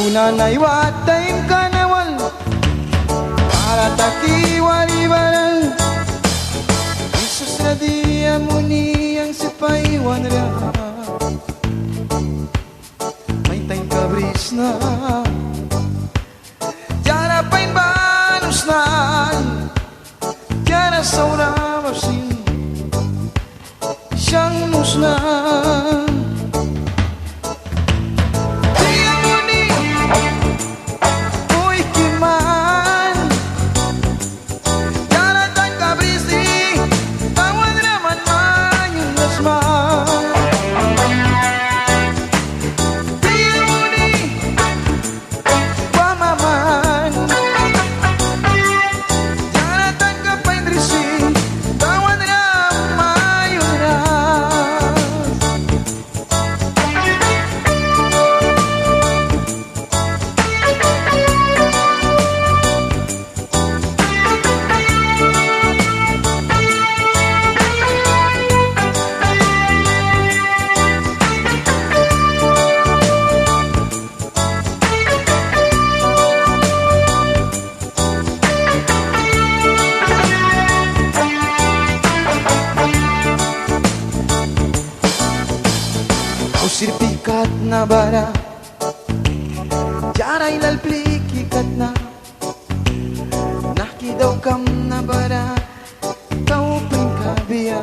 Unanay watay kanawal para takiwalibaran Isus na dia muni ang sipaywan ra may tay kabris na Jara pain banus na Jara saura masin siyang musna Sirpikat na bara Jaray lalplikikat na Nakidaw kam na bara Tau pingkabiya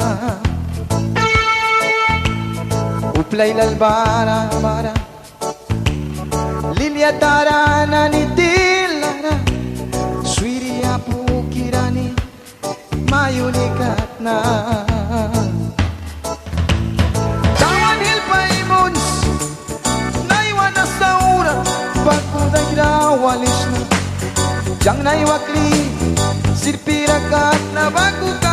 Uplay lalbara bara Lilyatara na nitilara Swiriya pukirani Mayunikat na walis na Jang na iwakli Sirpirakat na bago